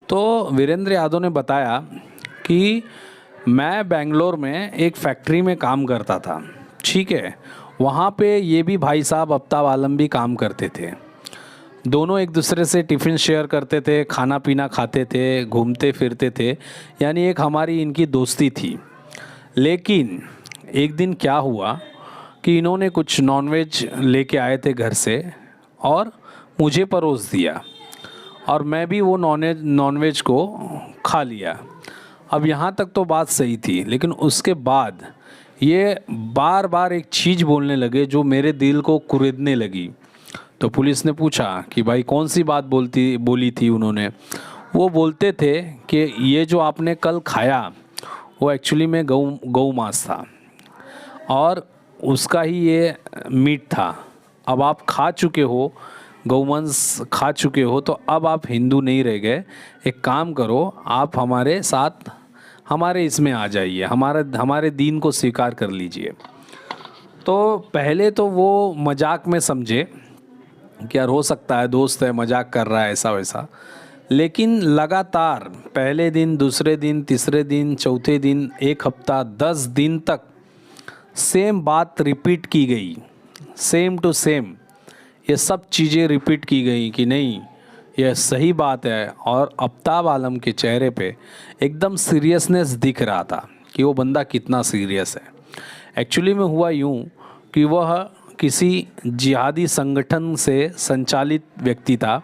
तो वीरेंद्र यादव ने बताया कि मैं बेंगलोर में एक फैक्ट्री में काम करता था, ठीक है। वहाँ पे ये भी भाई साहब अफ्ताब आलम भी काम करते थे। दोनों एक दूसरे से टिफ़िन शेयर करते थे, खाना पीना खाते थे, घूमते फिरते थे, यानी एक हमारी इनकी दोस्ती थी। लेकिन एक दिन क्या हुआ कि इन्होंने कुछ नॉनवेज लेके आए थे घर से और मुझे परोस दिया और मैं भी वो नॉनवेज को खा लिया। अब यहाँ तक तो बात सही थी, लेकिन उसके बाद ये बार बार एक चीज़ बोलने लगे जो मेरे दिल को कुरेदने लगी। तो पुलिस ने पूछा कि भाई कौन सी बात बोली थी उन्होंने। वो बोलते थे कि ये जो आपने कल खाया वो एक्चुअली में गऊ मांस था और उसका ही ये मीट था। अब आप खा चुके हो, गौवंश खा चुके हो, तो अब आप हिंदू नहीं रह गए। एक काम करो, आप हमारे साथ हमारे इसमें आ जाइए, हमारे दीन को स्वीकार कर लीजिए। तो पहले तो वो मजाक में समझे कि यार हो सकता है दोस्त है, मजाक कर रहा है ऐसा वैसा। लेकिन लगातार पहले दिन, दूसरे दिन, तीसरे दिन, चौथे दिन, एक हफ्ता, 10 दिन तक सेम बात रिपीट की गई, सेम टू सेम ये सब चीज़ें रिपीट की गई कि नहीं यह सही बात है। और अफ्ताब आलम के चेहरे पे एकदम सीरियसनेस दिख रहा था कि वो बंदा कितना सीरियस है। एक्चुअली में हुआ यूँ कि वह किसी जिहादी संगठन से संचालित व्यक्ति था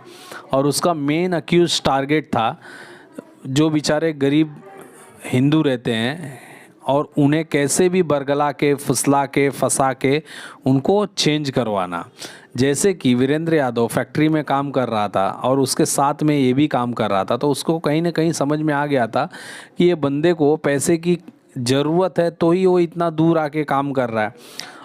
और उसका मेन अक्यूज टारगेट था जो बेचारे गरीब हिंदू रहते हैं और उन्हें कैसे भी बरगला के, फुसला के, फंसा के उनको चेंज करवाना। जैसे कि वीरेंद्र यादव फैक्ट्री में काम कर रहा था और उसके साथ में ये भी काम कर रहा था, तो उसको कहीं ना कहीं समझ में आ गया था कि ये बंदे को पैसे की ज़रूरत है तो ही वो इतना दूर आके काम कर रहा है।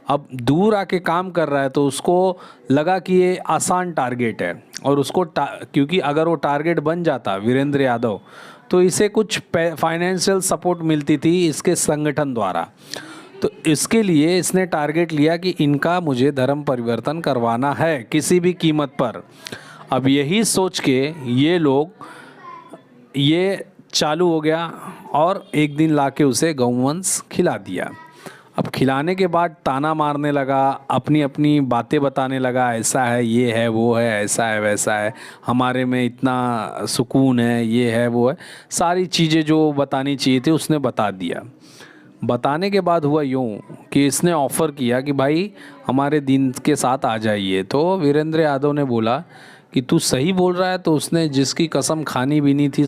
अब दूर आके काम कर रहा है तो उसको लगा कि ये आसान टारगेट है और उसको क्योंकि अगर वो टारगेट बन जाता वीरेंद्र यादव तो इसे कुछ फाइनेंशियल सपोर्ट मिलती थी इसके संगठन द्वारा। तो इसके लिए इसने टारगेट लिया कि इनका मुझे धर्म परिवर्तन करवाना है किसी भी कीमत पर। अब यही सोच के ये चालू हो गया और एक दिन लाके उसे गौवंश खिला दिया। अब खिलाने के बाद ताना मारने लगा, अपनी अपनी बातें बताने लगा, ऐसा है, ये है, वो है, ऐसा है, वैसा है, हमारे में इतना सुकून है, ये है, वो है, सारी चीज़ें जो बतानी चाहिए थी उसने बता दिया। बताने के बाद हुआ यूँ कि इसने ऑफ़र किया कि भाई हमारे दिन के साथ आ जाइए। तो वीरेंद्र यादव ने बोला कि तू सही बोल रहा है, तो उसने जिसकी कसम खानी भी नहीं थी